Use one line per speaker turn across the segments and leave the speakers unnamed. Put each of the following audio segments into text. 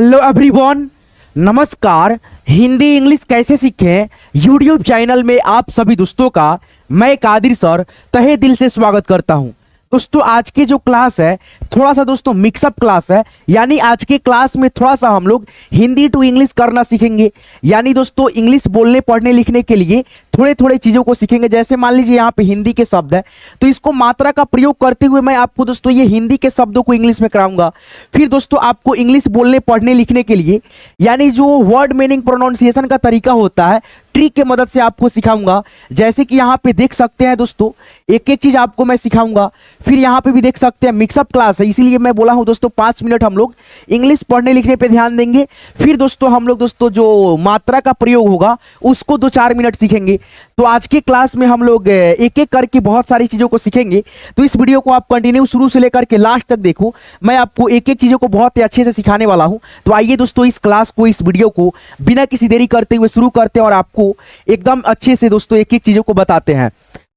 Hello everyone. नमस्कार। Hindi English कैसे सीखें यूट्यूब चैनल में आप सभी दोस्तों का मैं कादिर सर तहे दिल से स्वागत करता हूं। दोस्तों आज की जो क्लास है थोड़ा सा दोस्तों मिक्सअप क्लास है, यानी आज के क्लास में थोड़ा सा हम लोग हिंदी टू इंग्लिश करना सीखेंगे। यानी दोस्तों इंग्लिश बोलने पढ़ने लिखने के लिए थोड़े थोड़े चीज़ों को सीखेंगे। जैसे मान लीजिए यहाँ पे हिंदी के शब्द है तो इसको मात्रा का प्रयोग करते हुए मैं आपको दोस्तों ये हिंदी के शब्दों को इंग्लिश में कराऊंगा। फिर दोस्तों आपको इंग्लिश बोलने पढ़ने लिखने के लिए यानी जो वर्ड मीनिंग प्रोनाउंसिएशन का तरीका होता है ट्रिक के मदद से आपको सिखाऊंगा। जैसे कि यहाँ पे देख सकते हैं दोस्तों एक एक चीज आपको मैं सिखाऊंगा। फिर यहाँ पे भी देख सकते हैं मिक्सअप क्लास है, इसीलिए मैं बोला हूँ दोस्तों 5 मिनट हम लोग इंग्लिश पढ़ने लिखने पे ध्यान देंगे। फिर दोस्तों हम लोग दोस्तों जो मात्रा का प्रयोग होगा उसको 2-4 मिनट सीखेंगे। तो आज के क्लास में हम लोग एक एक करके बहुत सारी चीजों को सीखेंगे। तो इस वीडियो को आप कंटिन्यू शुरू से लेकर के लास्ट तक देखो, मैं आपको एक एक चीजों को बहुत ही अच्छे से सिखाने वाला हूँ। तो आइए दोस्तों इस क्लास को इस वीडियो को बिना किसी देरी करते हुए शुरू करते हैं और आपको एकदम अच्छे से दोस्तों एक एक चीजों को बताते हैं।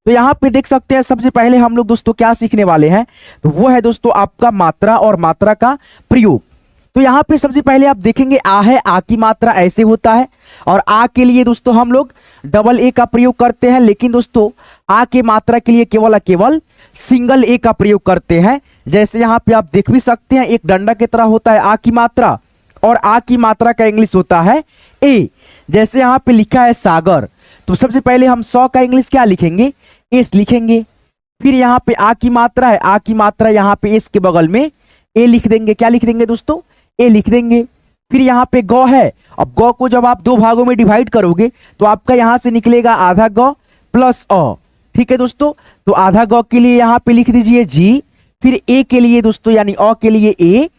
तो यहाँ पे देख सकते हैं सबसे पहले हम लोग दोस्तों क्या सीखने वाले हैं, तो वो है दोस्तों आपका मात्रा और मात्रा का प्रयोग। तो यहाँ पे सबसे पहले आप देखेंगे आ है, आ की मात्रा ऐसे होता है और आ के लिए दोस्तों हम लोग डबल ए का प्रयोग करते हैं, लेकिन दोस्तों आ के मात्रा के लिए केवल सिंगल ए का प्रयोग करते हैं। जैसे यहाँ पे आप देख भी सकते हैं एक डंडा की तरह होता है आ की मात्रा और आ की मात्रा का इंग्लिश होता है ए। जैसे यहाँ पे लिखा है सागर, तो सबसे पहले हम 100 का इंग्लिश क्या लिखेंगे, एस लिखेंगे। फिर यहाँ पे आ की मात्रा है, आ की मात्रा यहाँ पे एस के बगल में ए लिख देंगे। क्या लिख देंगे दोस्तों, ए लिख देंगे। फिर यहाँ पे गौ है, अब गौ को जब आप 2 भागों में डिवाइड करोगे तो आपका यहाँ से निकलेगा आधा गौ प्लस अ। ठीक है दोस्तों, तो आधा गौ के लिए यहाँ पे लिख दीजिए जी। फिर ए के लिए दोस्तों यानी अ के लिए ए।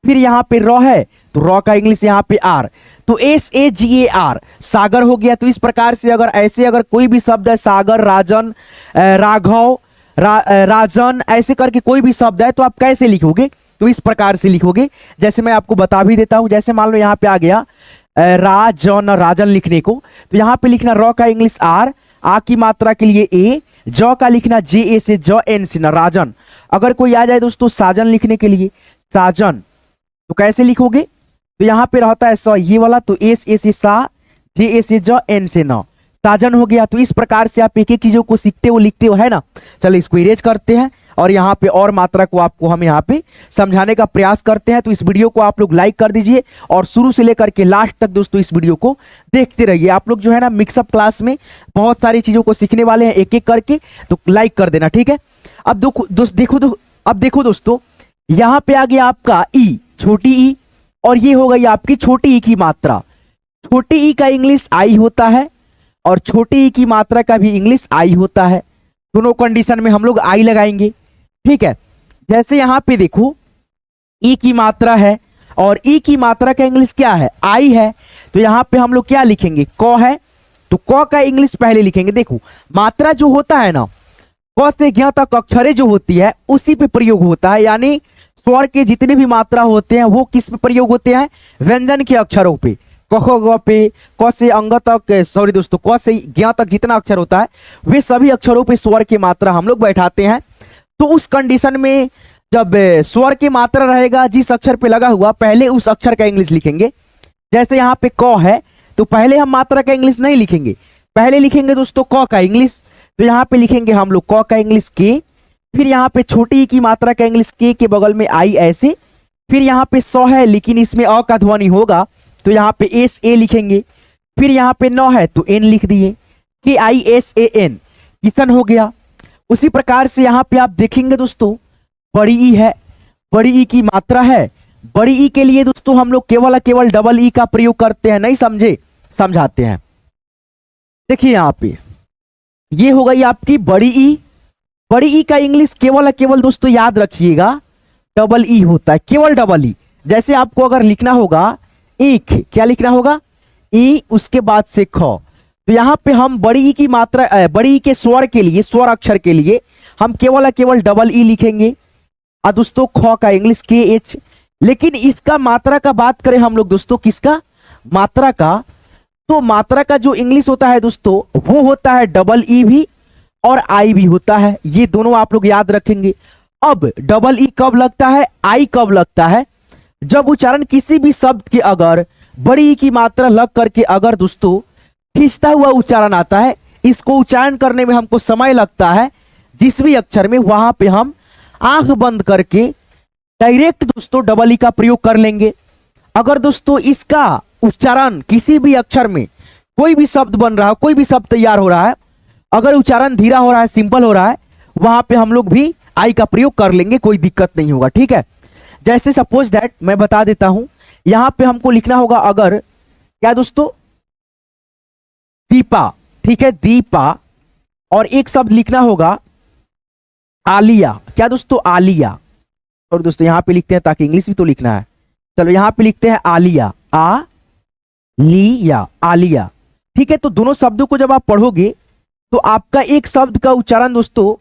फिर यहाँ पे रॉ है तो रॉ का इंग्लिश यहाँ पे आर, तो SAGAR सागर हो गया। तो इस प्रकार से अगर कोई भी शब्द है सागर, राजन, राघव, राजन ऐसे करके कोई भी शब्द है तो आप कैसे लिखोगे, तो इस प्रकार से लिखोगे। जैसे मैं आपको बता भी देता हूं, जैसे मान लो यहाँ पे आ गया राजन, राजन लिखने को, तो यहाँ पे लिखना रॉ का इंग्लिश आर, आ की मात्रा के लिए ए, जौ का लिखना JA से जौ एन से ना राजन। अगर कोई आ जाए दोस्तों साजन लिखने के लिए साजन, तो कैसे लिखोगे, तो यहाँ पे रहता है स ये वाला, तो SA से सा, JA से ज, एन से न, साजन हो गया। तो इस प्रकार से आप एक एक चीजों को सीखते हो लिखते हो, है ना। चलो इसको इरेज करते हैं और यहाँ पे और मात्रा को आपको हम यहाँ पे समझाने का प्रयास करते हैं। तो इस वीडियो को आप लोग लाइक कर दीजिए और शुरू से लेकर के लास्ट तक दोस्तों इस वीडियो को देखते रहिए। आप लोग जो है ना मिक्सअप क्लास में बहुत सारी चीजों को सीखने वाले हैं एक एक करके, तो लाइक कर देना, ठीक है। अब देखो दोस्तों यहाँ पे आ गया आपका ई, छोटी ई, और ये हो गई आपकी छोटी ई की मात्रा। छोटी ई का इंग्लिश आई होता है और छोटी ई की मात्रा का भी इंग्लिश आई होता है। दोनों कंडीशन में हम लोग आई लगाएंगे, ठीक है। जैसे यहाँ पे देखो ई की मात्रा है और ई की मात्रा का इंग्लिश क्या है, आई है, तो यहाँ पे हम लोग क्या लिखेंगे, क है, तो क का इंग्लिश पहले लिखेंगे। देखो मात्रा जो होता है ना, क से ज्ञ तक अक्षरे जो होती है उसी पे प्रयोग होता है। यानी स्वर के जितने भी मात्रा होते हैं वो किस पे प्रयोग होते हैं, व्यंजन के अक्षरों पे, क ख ग पे, क से अंग तक, सॉरी दोस्तों क से ज्ञ तक जितना अक्षर होता है वे सभी अक्षरों पे स्वर की मात्रा हम लोग बैठाते हैं। तो उस कंडीशन में जब स्वर की मात्रा रहेगा जिस अक्षर पे लगा हुआ, पहले उस अक्षर का इंग्लिश लिखेंगे। जैसे यहाँ पे क है तो पहले हम मात्रा का इंग्लिश नहीं लिखेंगे, पहले लिखेंगे दोस्तों क का इंग्लिश। तो यहाँ पे लिखेंगे हम लोग क का इंग्लिश के। फिर यहाँ पे छोटी ई की मात्रा का इंग्लिश के बगल में आई ऐसे। फिर यहाँ पे सौ है लेकिन इसमें अ का ध्वनि होगा तो यहाँ पे SA लिखेंगे। फिर यहाँ पे नौ है तो एन लिख दिए, KISAN, किशन हो गया। उसी प्रकार से यहाँ पे आप देखेंगे दोस्तों बड़ी ई है, बड़ी ई की मात्रा है, बड़ी ई के लिए दोस्तों हम लोग केवल डबल ई का प्रयोग करते हैं, नहीं समझे, समझाते हैं। देखिए यहाँ पे ये हो गई आपकी बड़ी ई। बड़ी ई का इंग्लिश केवल दोस्तों याद रखिएगा डबल ई होता है, केवल डबल ई। जैसे आपको अगर लिखना होगा एक, क्या लिखना होगा, ई उसके बाद से ख, तो यहाँ पे हम बड़ी ई की मात्रा, बड़ी ई के स्वर के लिए, स्वर अक्षर के लिए हम केवल डबल ई लिखेंगे। और दोस्तों ख का इंग्लिश KH। लेकिन इसका मात्रा का बात करें हम लोग दोस्तों, किसका, मात्रा का, तो मात्रा का जो इंग्लिश होता है दोस्तों वो होता है डबल ई भी और आई भी होता है। ये दोनों आप लोग याद रखेंगे। अब डबल ई कब लगता है, आई कब लगता है, जब उच्चारण किसी भी शब्द के अगर बड़ी ई की मात्रा लग करके अगर दोस्तों खींचता हुआ उच्चारण आता है, इसको उच्चारण करने में हमको समय लगता है जिस भी अक्षर में, वहां पे हम आंख बंद करके डायरेक्ट दोस्तों डबल ई का प्रयोग कर लेंगे। अगर दोस्तों इसका उच्चारण किसी भी अक्षर में कोई भी शब्द बन रहा है, कोई भी शब्द तैयार हो रहा है, अगर उच्चारण धीरा हो रहा है, सिंपल हो रहा है, वहां पे हम लोग भी आई का प्रयोग कर लेंगे, कोई दिक्कत नहीं होगा। ठीक है, जैसे सपोज दैट मैं बता देता हूं, यहां पे हमको लिखना होगा अगर क्या दोस्तों, दीपा। ठीक है, दीपा, और एक शब्द लिखना होगा आलिया। क्या दोस्तों, आलिया। और दोस्तों यहां पे लिखते हैं ताकि इंग्लिश भी तो लिखना है, चलो यहां पे लिखते हैं आलिया, आ लिया, आलिया। ठीक है, तो दोनों शब्दों को जब आप पढ़ोगे तो आपका एक शब्द का उच्चारण दोस्तों,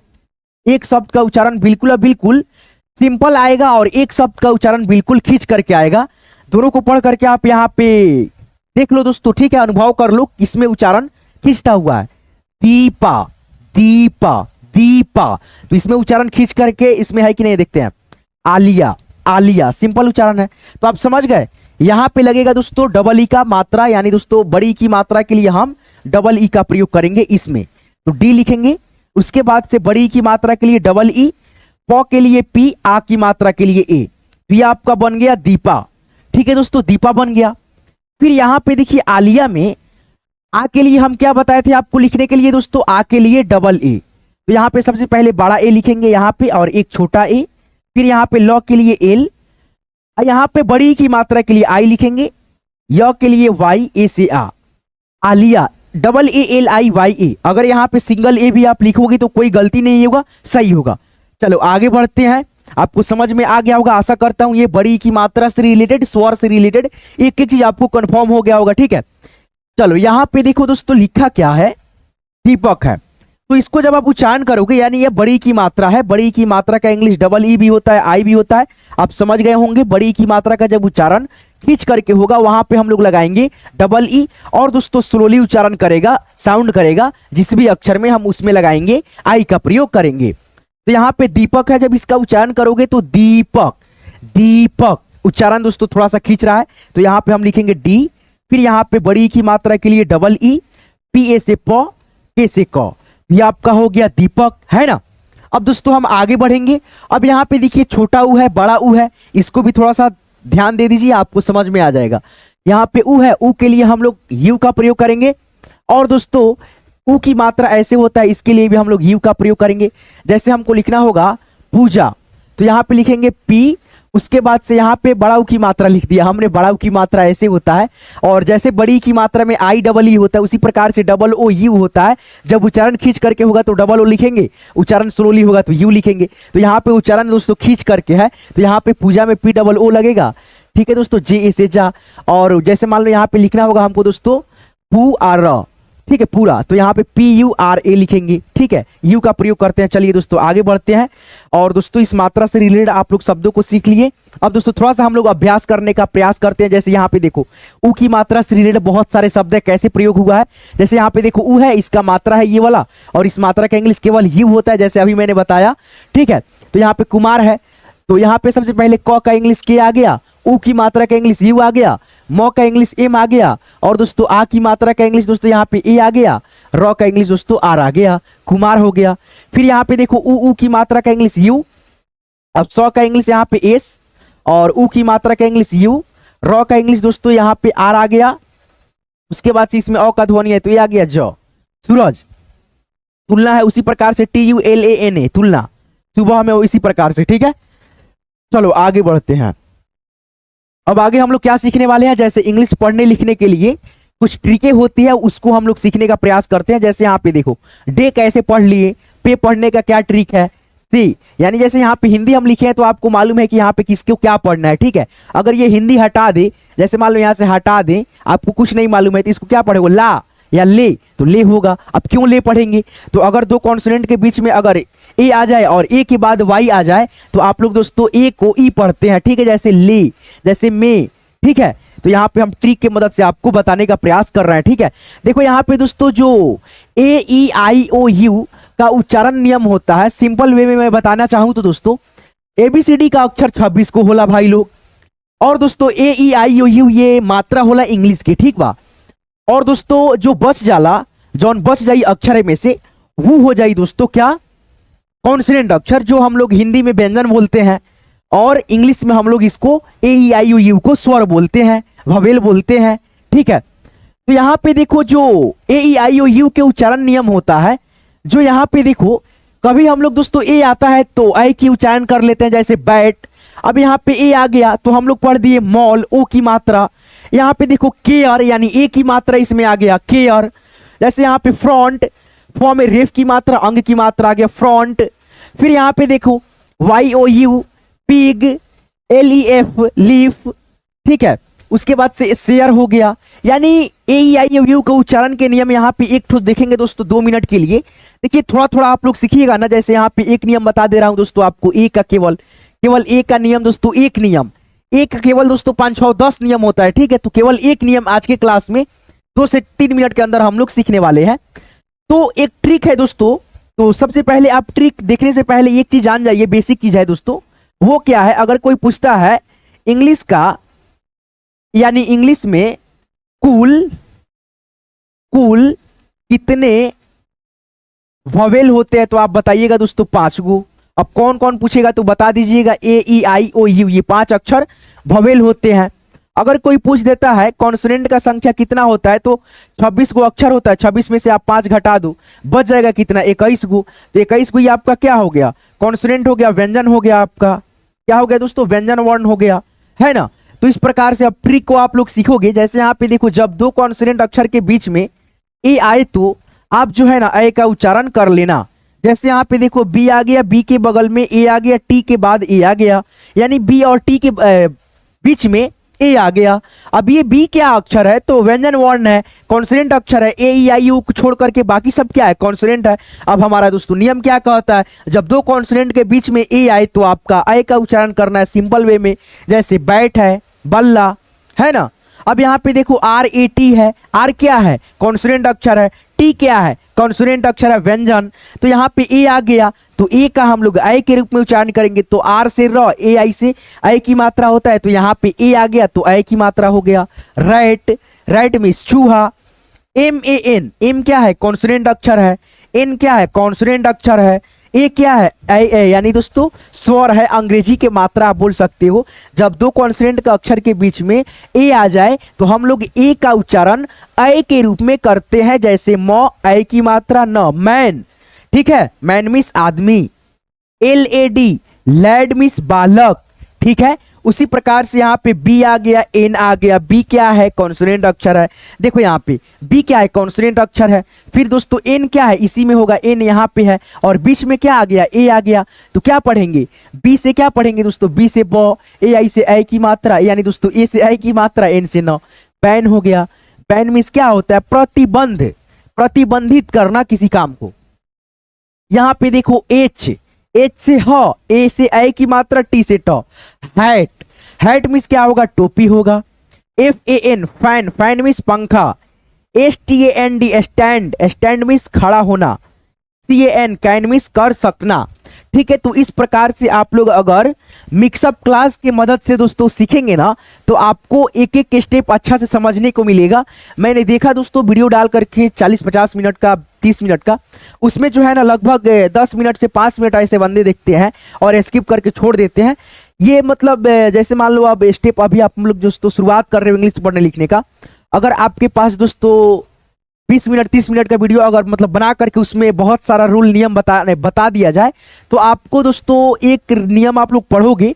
एक शब्द का उच्चारण बिल्कुल सिंपल आएगा और एक शब्द का उच्चारण बिल्कुल खींच करके आएगा। दोनों को पढ़ करके आप यहाँ पे देख लो दोस्तों। ठीक है, अनुभव कर लो किसमें उच्चारण खींचता हुआ है। दीपा, दीपा, दीपा, तो इसमें उच्चारण खींच करके इसमें है कि नहीं, देखते हैं। आलिया, आलिया, सिंपल उच्चारण है। तो आप समझ गए, यहां पे लगेगा दोस्तों डबल ई का मात्रा, यानी दोस्तों बड़ी की मात्रा के लिए हम डबल ई का प्रयोग करेंगे इसमें। तो डी लिखेंगे, उसके बाद से बड़ी की मात्रा के लिए डबल ई, प के लिए पी, आ की मात्रा के लिए ए। तो ये आपका बन गया दीपा। ठीक है दोस्तों, दीपा बन गया। फिर यहां पे देखिए आलिया में आ के लिए हम क्या बताए थे आपको लिखने के लिए दोस्तों, आ के लिए डबल ए। तो यहां पे सबसे पहले बड़ा ए लिखेंगे यहां पे और एक छोटा ए। फिर यहां पे लॉ के लिए एल, यहां पे बड़ी की मात्रा के लिए आई लिखेंगे, य के लिए वाई, ए से आ, Alia, double A L I Y A. अगर यहां पे सिंगल ए भी आप लिखोगे तो कोई गलती नहीं होगा, सही होगा। चलो आगे बढ़ते हैं, आपको समझ में आ गया होगा, आशा करता हूं ये बड़ी की मात्रा से रिलेटेड, स्वर से रिलेटेड एक एक चीज आपको कंफर्म हो गया होगा। ठीक है, चलो यहां पे देखो दोस्तों लिखा क्या है, दीपक है। तो इसको जब आप उच्चारण करोगे, यानी ये बड़ी की मात्रा है, बड़ी की मात्रा का इंग्लिश डबल ई भी होता है, आई भी होता है, आप समझ गए होंगे। बड़ी की मात्रा का जब उच्चारण खींच करके होगा वहां पे हम लोग लगाएंगे डबल ई, और दोस्तों स्लोली उच्चारण करेगा, साउंड करेगा जिस भी अक्षर में, हम उसमें लगाएंगे आई का प्रयोग करेंगे। तो यहाँ पे दीपक है, जब इसका उच्चारण करोगे तो दीपक, दीपक, उच्चारण दोस्तों थोड़ा सा खींच रहा है, तो यहाँ पे हम लिखेंगे डी। फिर यहाँ पे बड़ी की मात्रा के लिए डबल ई, पी ए से प, के से क, ये आपका हो गया दीपक, है ना। अब दोस्तों हम आगे बढ़ेंगे। अब यहाँ पे देखिए छोटा ऊ है, बड़ा ऊ है, इसको भी थोड़ा सा ध्यान दे दीजिए, आपको समझ में आ जाएगा। यहाँ पे ऊ है, ऊ के लिए हम लोग यू का प्रयोग करेंगे, और दोस्तों ऊ की मात्रा ऐसे होता है, इसके लिए भी हम लोग यू का प्रयोग करेंगे। जैसे हमको लिखना होगा पूजा, तो यहाँ पे लिखेंगे पी, उसके बाद से यहाँ पे बड़ा ऊ की मात्रा लिख दिया हमने, बड़ा ऊ की मात्रा ऐसे होता है। और जैसे बड़ी की मात्रा में आई डबल ई होता है, उसी प्रकार से डबल ओ यू होता है। जब उच्चारण खींच करके होगा तो डबल ओ लिखेंगे, उच्चारण स्लोली होगा तो यू लिखेंगे। तो यहाँ पे उच्चारण दोस्तों खींच करके है, तो यहाँ पे पूजा में पी डबल ओ लगेगा। ठीक है दोस्तों, जे ए से जा। और जैसे मान लो यहाँ पे लिखना होगा हमको दोस्तों पू आर, ठीक है, पूरा, तो यहाँ पे पी यू आर ए लिखेंगे। ठीक है, यू का प्रयोग करते हैं। चलिए दोस्तों आगे बढ़ते हैं, और दोस्तों इस मात्रा से रिलेटेड आप लोग शब्दों को सीख लिए। अब दोस्तों थोड़ा सा हम लोग अभ्यास करने का प्रयास करते हैं। जैसे यहाँ पे देखो ऊ की मात्रा से रिलेटेड बहुत सारे शब्द है, कैसे प्रयोग हुआ है। जैसे यहाँ पे देखो ऊ है, इसका मात्रा है ये वाला, और इस मात्रा का इंग्लिश केवल यू होता है, जैसे अभी मैंने बताया। ठीक है, तो यहाँ पे कुमार है, तो यहाँ पे सबसे पहले क का इंग्लिश के आ गया, ऊ की मात्रा का इंग्लिश यू आ गया, म का इंग्लिश एम आ गया, और दोस्तों आ की मात्रा का इंग्लिश दोस्तों यहाँ पे ए आ गया, र का इंग्लिश दोस्तों आर आ गया, कुमार हो गया। फिर यहाँ पे देखो ऊ की मात्रा का इंग्लिश यू, अब स का इंग्लिश यहाँ पे एस, और ऊ की मात्रा का इंग्लिश यू, र का इंग्लिश दोस्तों यहाँ पे आर आ गया। उसके बाद से इसमें अ का ध्वनि है तो ये आ गया ज। सूरज, तुलना है उसी प्रकार से T U L A N A, तुलना, सुबह में इसी प्रकार से। ठीक है, चलो आगे बढ़ते हैं। अब आगे हम लोग क्या सीखने वाले हैं, जैसे इंग्लिश पढ़ने लिखने के लिए कुछ ट्रिकें होती है, उसको हम लोग सीखने का प्रयास करते हैं। जैसे यहाँ पे देखो डे कैसे पढ़ लिए, पे पढ़ने का क्या ट्रिक है, सी, यानी जैसे यहाँ पे हिंदी हम लिखे हैं तो आपको मालूम है कि यहाँ पे किसको क्या पढ़ना है। ठीक है, अगर ये हिंदी हटा दे, जैसे मान लो यहाँ से हटा दे, आपको कुछ नहीं मालूम है, तो इसको क्या पढ़ेगा, ला या ले, तो ले होगा। अब क्यों ले पढ़ेंगे, तो अगर दो कॉन्सोनेंट के बीच में अगर ए आ जाए और ए के बाद वाई आ जाए तो आप लोग दोस्तों ए को ई पढ़ते हैं। ठीक है, जैसे ले, जैसे में। ठीक है, तो यहाँ पे हम ट्रिक की मदद से आपको बताने का प्रयास कर रहे हैं। ठीक है, देखो यहाँ पे दोस्तों जो ए ई आई ओ यू का उच्चारण नियम होता है, सिंपल वे में मैं बताना चाहूँ तो दोस्तों एबीसीडी का अक्षर 26 को होला भाई लोग, और दोस्तों ए ई आई ओ यू ये मात्रा होला इंग्लिश के, ठीक बा। और दोस्तों जो बच जाला, जौन बच जाई अक्षर में से, वो हो जाई दोस्तों क्या, कॉन्सोनेंट अक्षर, जो हम लोग हिंदी में व्यंजन बोलते हैं और इंग्लिश में हम लोग इसको ए ई आई ओ यू को स्वर बोलते हैं, ववेल बोलते हैं, ठीक है। तो यहाँ पे देखो जो ए ई आई ओ यू के उच्चारण नियम होता है, जो यहाँ पे देखो कभी हम लोग दोस्तों ए आता है तो आई की उच्चारण कर लेते हैं, जैसे बैट। अब यहाँ पे ए आ गया तो हम लोग पढ़ दिए मॉल, ओ की मात्रा। यहाँ पे देखो केयर, यानी ए की मात्रा इसमें आ गया केयर। जैसे यहाँ पे फ्रंट, फॉर्म में रेफ की मात्रा, अंग की मात्रा आ गया फ्रंट। फिर यहाँ पे देखो Y O U pig, L E F leaf, ठीक है। उसके बाद से शेयर हो गया। यानी ए ई आई ओ यू का उच्चारण के नियम यहाँ पे एक ठो देखेंगे दोस्तों 2 मिनट के लिए। देखिए थोड़ा थोड़ा आप लोग सीखिएगा ना। जैसे यहाँ पे एक नियम बता दे रहा हूँ दोस्तों आपको, ए का केवल ए का नियम दोस्तों, एक नियम, एक का केवल दोस्तों 5, 6, 10 नियम होता है, ठीक है। तो केवल एक नियम आज के क्लास में 2 से 3 मिनट के अंदर हम लोग सीखने वाले हैं। तो एक ट्रिक है दोस्तों। तो सबसे पहले आप ट्रिक देखने से पहले एक चीज जान जाइए, बेसिक चीज है दोस्तों। वो क्या है, अगर कोई पूछता है इंग्लिश का, यानी इंग्लिश में कुल कितने वॉवेल होते हैं, तो आप बताइएगा दोस्तों 5 गो। अब कौन कौन पूछेगा तो बता दीजिएगा, ए ई आई ओ यू ये 5 अक्षर वॉवेल होते हैं। अगर कोई पूछ देता है कॉन्सोनेंट का संख्या कितना होता है, तो 26 गो अक्षर होता है। 26 में से आप 5 घटा दो, बच जाएगा कितना, 21 गो। तो 21 गो ये आपका क्या हो गया, कॉन्सोनेंट हो गया, व्यंजन हो गया, आपका क्या हो गया दोस्तों, व्यंजन वर्ण हो गया, है ना। तो इस प्रकार से अब ट्रिक को आप लोग सीखोगे। जैसे यहाँ पे देखो, जब 2 कॉन्सोनेंट अक्षर के बीच में ए आए तो आप जो है ना ए का उच्चारण कर लेना। जैसे यहाँ पे देखो बी आ गया, बी के बगल में ए आ गया, टी के बाद ए आ गया, यानी बी और टी के बीच में ए आ गया। अब ये बी क्या अक्षर है, तो व्यंजन वर्ण है, कॉन्सोनेंट अक्षर है। ए ई आई यू को छोड़ करके बाकी सब क्या है, कॉन्सोनेंट है। अब हमारा दोस्तों नियम क्या कहता है, जब 2 कॉन्सोनेंट के बीच में ए आए तो आपका ए का उच्चारण करना है सिंपल वे में। जैसे बैट है, बल्ला, है ना। अब यहाँ पे देखो आर ए टी है, आर क्या है, कॉन्सोनेंट अक्षर है, टी क्या है, कॉन्सोनेंट अक्षर है, व्यंजन। तो यहाँ पे ए आ गया तो ए का हम लोग आई के रूप में उच्चारण करेंगे। तो आर से र, ए आई से आई की मात्रा होता है, तो यहाँ पे ए आ गया तो आई की मात्रा हो गया। राइट, राइट मीन्स चूहा। एम ए एन, एम क्या है, कॉन्सोनेंट अक्षर है, एन क्या है, कॉन्सोनेंट अक्षर है, ए क्या है, ए यानी दोस्तों स्वर है, अंग्रेजी के मात्रा आप बोल सकते हो। जब 2 कॉन्सोनेंट का अक्षर के बीच में ए आ जाए तो हम लोग ए का उच्चारण ए के रूप में करते हैं। जैसे म, ए की मात्रा न, मैन, ठीक है, मैन मीन्स आदमी। L A D, lad means बालक, ठीक है। उसी प्रकार से यहाँ पे बी आ गया, एन आ गया। बी क्या है, कॉन्सोनेंट अक्षर है। देखो यहाँ पे बी क्या है, कॉन्सोनेंट अक्षर है। फिर दोस्तों एन क्या है, इसी में होगा, एन यहाँ पे है, और बीच में क्या आ गया, ए आ गया। तो क्या पढ़ेंगे, बी से क्या पढ़ेंगे दोस्तों, बी से ब, ए आई से आई की मात्रा, यानी दोस्तों ए से आई की मात्रा, एन से न। बैन हो गया, बैन मीन्स क्या होता है, प्रतिबंध, प्रतिबंधित करना किसी काम को। यहाँ पे देखो एच, एच से ह, ए से आई की मात्रा, टी से ट। हैट, हैट मीन्स क्या होगा, टोपी होगा। F A N, fan, fan means पंखा। S T A N D, stand, stand means खड़ा होना। C A N, can means कर सकना, ठीक है। तो इस प्रकार से आप लोग अगर मिक्सअप क्लास की मदद से दोस्तों सीखेंगे ना, तो आपको एक एक स्टेप अच्छा से समझने को मिलेगा। मैंने देखा दोस्तों वीडियो डाल करके 40-50 मिनट का, 30 मिनट का, उसमें जो है ना लगभग 10 मिनट से 5 मिनट ऐसे बंदे देखते हैं और स्किप करके छोड़ देते हैं। ये मतलब जैसे मान लो अब स्टेप अभी आप लोग दोस्तों शुरुआत कर रहे हो इंग्लिश पढ़ने लिखने का, अगर आपके पास दोस्तों 20 मिनट 30 मिनट का वीडियो अगर मतलब बना करके उसमें बहुत सारा रूल नियम बता दिया जाए, तो आपको दोस्तों एक नियम आप लोग पढ़ोगे,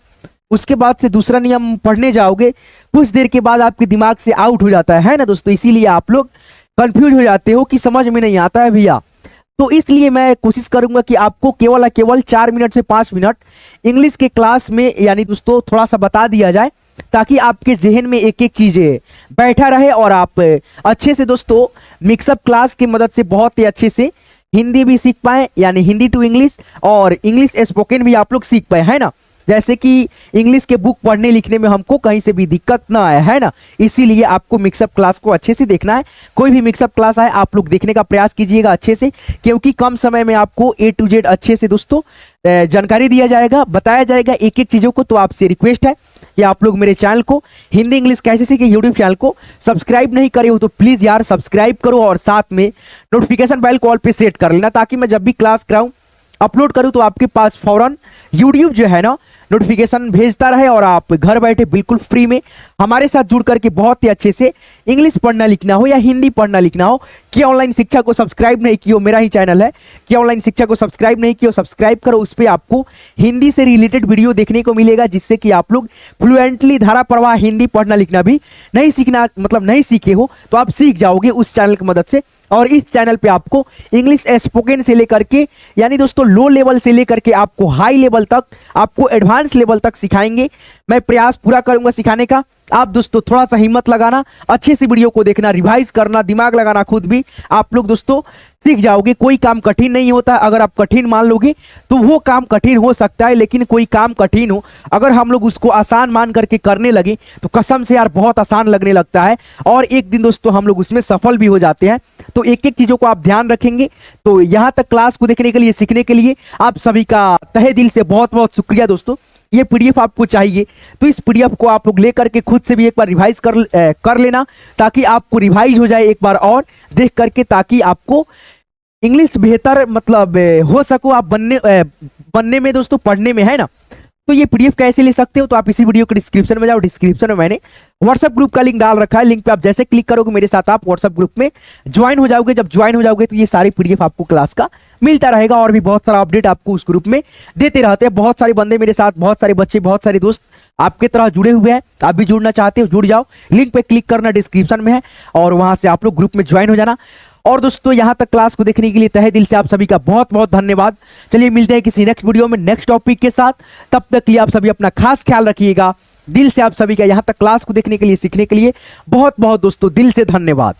उसके बाद से दूसरा नियम पढ़ने जाओगे, कुछ देर के बाद आपके दिमाग से आउट हो जाता है ना दोस्तों। इसीलिए आप लोग कंफ्यूज हो जाते हो कि समझ में नहीं आता है भैया। तो इसलिए मैं कोशिश करूंगा कि आपको केवल 4 मिनट से 5 मिनट इंग्लिश के क्लास में यानी दोस्तों थोड़ा सा बता दिया जाए, ताकि आपके जहन में एक एक चीजें बैठा रहे और आप अच्छे से दोस्तों मिक्सअप क्लास की मदद से बहुत ही अच्छे से हिंदी भी सीख पाए, यानी हिंदी टू इंग्लिश और इंग्लिश स्पोकन भी आप लोग सीख पाए, है ना। जैसे कि इंग्लिश के बुक पढ़ने लिखने में हमको कहीं से भी दिक्कत ना आए, है ना। इसीलिए आपको मिक्सअप क्लास को अच्छे से देखना है। कोई भी मिक्सअप क्लास आए आप लोग देखने का प्रयास कीजिएगा अच्छे से, क्योंकि कम समय में आपको A to Z अच्छे से दोस्तों जानकारी दिया जाएगा, बताया जाएगा एक एक चीज़ों को। तो आपसे रिक्वेस्ट है कि आप लोग मेरे चैनल को हिंदी इंग्लिश कैसे सीखे यूट्यूब चैनल को सब्सक्राइब नहीं करे हो तो प्लीज़ यार सब्सक्राइब करो, और साथ में नोटिफिकेशन बेल कॉल पे सेट कर लेना, ताकि मैं जब भी क्लास कराऊं अपलोड करूं तो आपके पास फौरन यूट्यूब जो है ना नोटिफिकेशन भेजता रहे, और आप घर बैठे बिल्कुल फ्री में हमारे साथ जुड़ करके बहुत ही अच्छे से इंग्लिश पढ़ना लिखना हो या हिंदी पढ़ना लिखना हो। कि ऑनलाइन शिक्षा को सब्सक्राइब नहीं किया हो, मेरा ही चैनल है, कि ऑनलाइन शिक्षा को सब्सक्राइब नहीं किया हो, सब्सक्राइब करो। उस पर आपको हिंदी से रिलेटेड वीडियो देखने को मिलेगा, जिससे कि आप लोग फ्लुएंटली धारा प्रवाह हिंदी पढ़ना लिखना भी नहीं सीखना, मतलब नहीं सीखे हो तो आप सीख जाओगे उस चैनल की मदद से। और इस चैनल पे आपको इंग्लिश स्पोकन से लेकर के यानी दोस्तों लो लेवल से लेकर के आपको हाई लेवल तक, आपको एडवांस लेवल तक सिखाएंगे। मैं प्रयास पूरा करूंगा सिखाने का। आप दोस्तों थोड़ा सा हिम्मत लगाना, अच्छे से वीडियो को देखना, रिवाइज करना, दिमाग लगाना, खुद भी आप लोग दोस्तों सीख जाओगे। कोई काम कठिन नहीं होता, अगर आप कठिन मान लोगे तो वो काम कठिन हो सकता है, लेकिन कोई काम कठिन हो अगर हम लोग उसको आसान मान करके करने लगे तो कसम से यार बहुत आसान लगने लगता है, और एक दिन दोस्तों हम लोग उसमें सफल भी हो जाते हैं। तो एक एक चीज़ों को आप ध्यान रखेंगे। तो यहाँ तक क्लास को देखने के लिए, सीखने के लिए आप सभी का तहे दिल से बहुत बहुत शुक्रिया दोस्तों। ये पीडीएफ आपको चाहिए तो इस पीडीएफ को आप लोग लेकर के खुद से भी एक बार रिवाइज कर लेना, ताकि आपको रिवाइज हो जाए एक बार और देख करके, ताकि आपको इंग्लिश बेहतर मतलब हो सको आप बनने में दोस्तों, पढ़ने में, है ना। तो ये पीडीएफ कैसे ले सकते हो, तो आप इसी वीडियो के डिस्क्रिप्शन में जाओ, डिस्क्रिप्शन में मैंने व्हाट्सएप ग्रुप का लिंक डाल रखा है। लिंक पे आप जैसे क्लिक करोगे मेरे साथ आप व्हाट्सएप ग्रुप में ज्वाइन हो जाओगे। जब ज्वाइन हो जाओगे तो ये सारी पीडीएफ आपको क्लास का मिलता रहेगा, और भी बहुत सारा अपडेट आपको उस ग्रुप में देते रहते हैं। बहुत सारे बंदे मेरे साथ, बहुत सारे बच्चे, बहुत सारे दोस्त आपके तरह जुड़े हुए हैं। आप भी जुड़ना चाहते हो जुड़ जाओ, लिंक पे क्लिक करना डिस्क्रिप्शन में है, और वहां से आप लोग ग्रुप में ज्वाइन हो जाना। और दोस्तों यहाँ तक क्लास को देखने के लिए तहे दिल से आप सभी का बहुत बहुत धन्यवाद। चलिए मिलते हैं किसी नेक्स्ट वीडियो में नेक्स्ट टॉपिक के साथ। तब तक के लिए आप सभी अपना खास ख्याल रखिएगा। दिल से आप सभी का यहाँ तक क्लास को देखने के लिए, सीखने के लिए बहुत बहुत दोस्तों दिल से धन्यवाद।